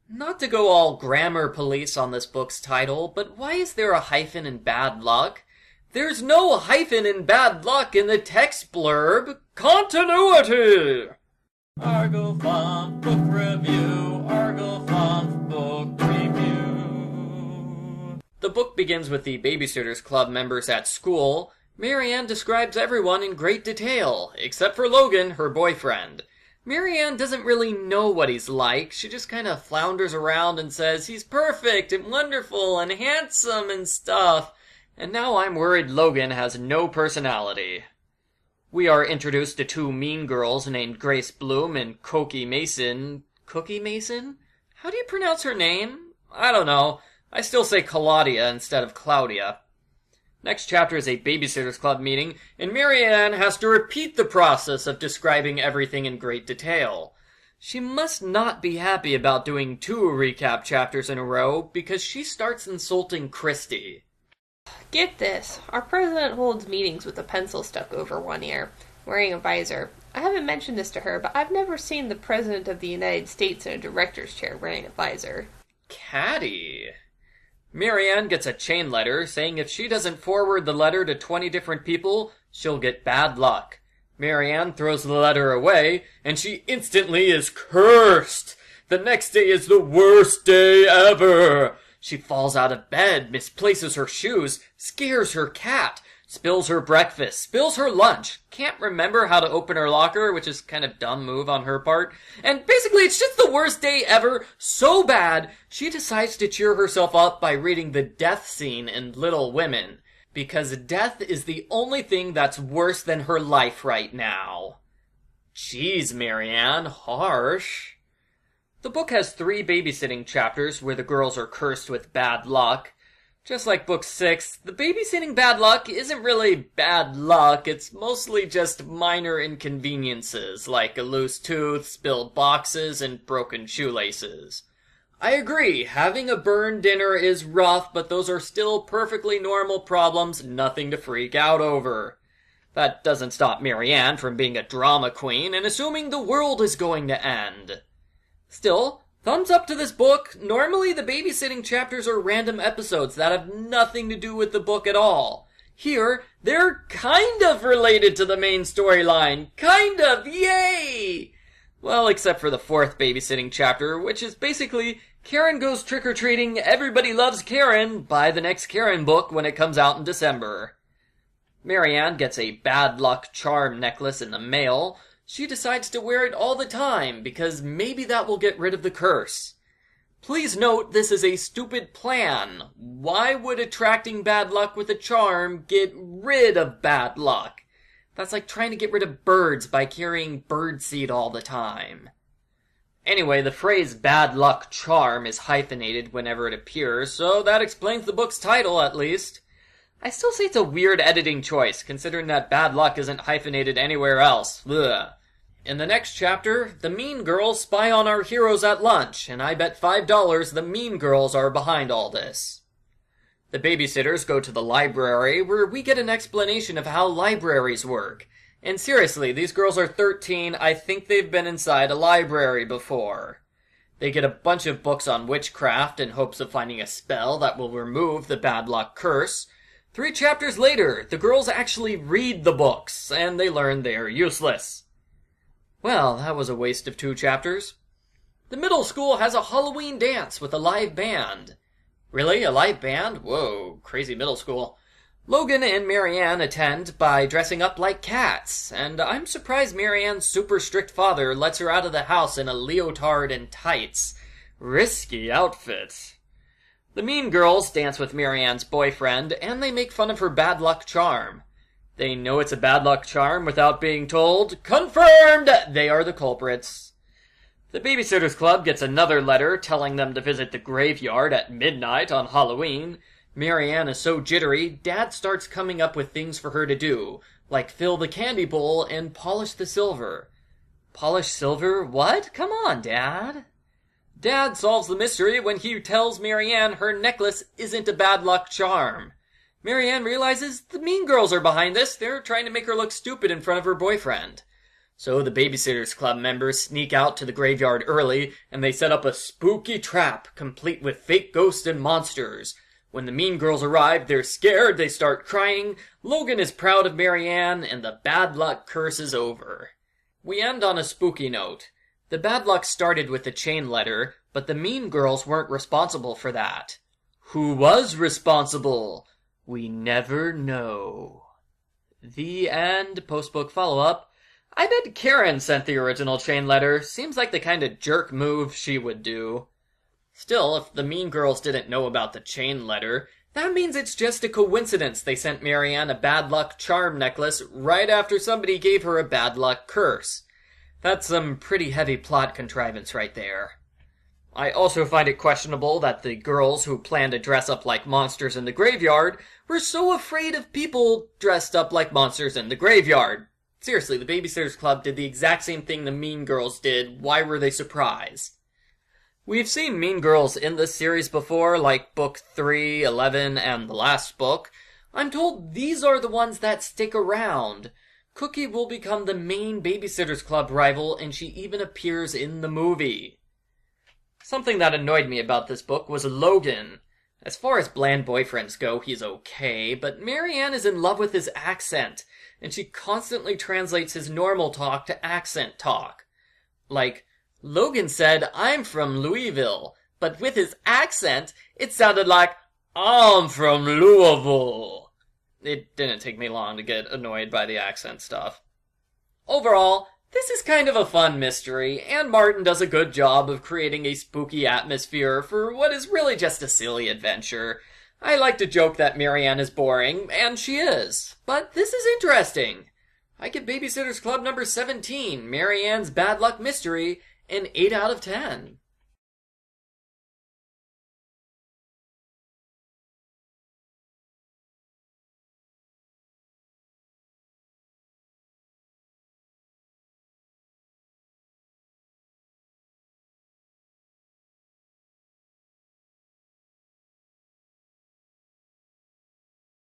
Not to go all grammar police on this book's title, but why is there a hyphen in bad luck? There's no hyphen in bad luck in the text blurb. Continuity! Argofont Book Review, Argofont Book Review. The book begins with the Babysitters Club members at school. Marianne describes everyone in great detail, except for Logan, her boyfriend. Marianne doesn't really know what he's like. She just kind of flounders around and says he's perfect and wonderful and handsome and stuff. And now I'm worried Logan has no personality. We are introduced to two mean girls named Grace Bloom and Cookie Mason. Cookie Mason? How do you pronounce her name? I don't know. I still say Claudia instead of Claudia. Next chapter is a Babysitters Club meeting, and Marianne has to repeat the process of describing everything in great detail. She must not be happy about doing 2 recap chapters in a row, because she starts insulting Christy. Get this. Our president holds meetings with a pencil stuck over one ear, wearing a visor. I haven't mentioned this to her, but I've never seen the president of the United States in a director's chair wearing a visor. Catty. Marianne gets a chain letter saying if she doesn't forward the letter to 20 different people, she'll get bad luck. Marianne throws the letter away, and she instantly is cursed. The next day is the worst day ever. She falls out of bed, misplaces her shoes, scares her cat, spills her breakfast, spills her lunch, can't remember how to open her locker, which is kind of dumb move on her part, and basically it's just the worst day ever, so bad, she decides to cheer herself up by reading the death scene in Little Women, because death is the only thing that's worse than her life right now. Jeez, Marianne, harsh. The book has 3 babysitting chapters where the girls are cursed with bad luck. Just like book 6, the babysitting bad luck isn't really bad luck, it's mostly just minor inconveniences, like a loose tooth, spilled boxes, and broken shoelaces. I agree, having a burned dinner is rough, but those are still perfectly normal problems, nothing to freak out over. That doesn't stop Marianne from being a drama queen and assuming the world is going to end. Still, thumbs up to this book. Normally the babysitting chapters are random episodes that have nothing to do with the book at all. Here, they're kind of related to the main storyline. Kind of, yay! Well, except for the 4th babysitting chapter, which is basically Karen goes trick-or-treating, everybody loves Karen, buy the next Karen book when it comes out in December. Marianne gets a bad luck charm necklace in the mail. She decides to wear it all the time, because maybe that will get rid of the curse. Please note this is a stupid plan. Why would attracting bad luck with a charm get rid of bad luck? That's like trying to get rid of birds by carrying birdseed all the time. Anyway, the phrase bad luck charm is hyphenated whenever it appears, so that explains the book's title at least. I still say it's a weird editing choice, considering that bad luck isn't hyphenated anywhere else. Ugh. In the next chapter, the mean girls spy on our heroes at lunch, and I bet $5 the mean girls are behind all this. The babysitters go to the library, where we get an explanation of how libraries work. And seriously, these girls are 13, I think they've been inside a library before. They get a bunch of books on witchcraft in hopes of finding a spell that will remove the bad luck curse. 3 chapters later, the girls actually read the books, and they learn they're useless. Well, that was a waste of 2 chapters. The middle school has a Halloween dance with a live band. Really? A live band? Whoa, crazy middle school. Logan and Marianne attend by dressing up like cats, and I'm surprised Marianne's super strict father lets her out of the house in a leotard and tights. Risky outfit. The mean girls dance with Marianne's boyfriend, and they make fun of her bad luck charm. They know it's a bad luck charm without being told. Confirmed! They are the culprits. The Babysitters Club gets another letter telling them to visit the graveyard at midnight on Halloween. Marianne is so jittery, Dad starts coming up with things for her to do, like fill the candy bowl and polish the silver. Polish silver? What? Come on, Dad. Dad solves the mystery when he tells Marianne her necklace isn't a bad luck charm. Marianne realizes the mean girls are behind this. They're trying to make her look stupid in front of her boyfriend. So the Babysitters Club members sneak out to the graveyard early, and they set up a spooky trap, complete with fake ghosts and monsters. When the mean girls arrive, they're scared, they start crying, Logan is proud of Marianne, and the bad luck curse is over. We end on a spooky note. The bad luck started with the chain letter, but the mean girls weren't responsible for that. Who was responsible? We never know. The end. Postbook follow-up. I bet Karen sent the original chain letter. Seems like the kind of jerk move she would do. Still, if the mean girls didn't know about the chain letter, that means it's just a coincidence they sent Marianne a bad luck charm necklace right after somebody gave her a bad luck curse. That's some pretty heavy plot contrivance right there. I also find it questionable that the girls who planned to dress up like monsters in the graveyard were so afraid of people dressed up like monsters in the graveyard. Seriously, the Babysitters Club did the exact same thing the mean girls did. Why were they surprised? We've seen mean girls in this series before, like Book 3, 11, and the last book. I'm told these are the ones that stick around. Cookie will become the main Babysitters Club rival, and she even appears in the movie. Something that annoyed me about this book was Logan. As far as bland boyfriends go, he's okay, but Marianne is in love with his accent, and she constantly translates his normal talk to accent talk. Like, Logan said, I'm from Louisville, but with his accent, it sounded like, I'm from Louisville. It didn't take me long to get annoyed by the accent stuff. Overall, this is kind of a fun mystery, and Martin does a good job of creating a spooky atmosphere for what is really just a silly adventure. I like to joke that Marianne is boring, and she is, but this is interesting. I give Babysitters Club number 17, Marianne's Bad Luck Mystery, an 8 out of 10.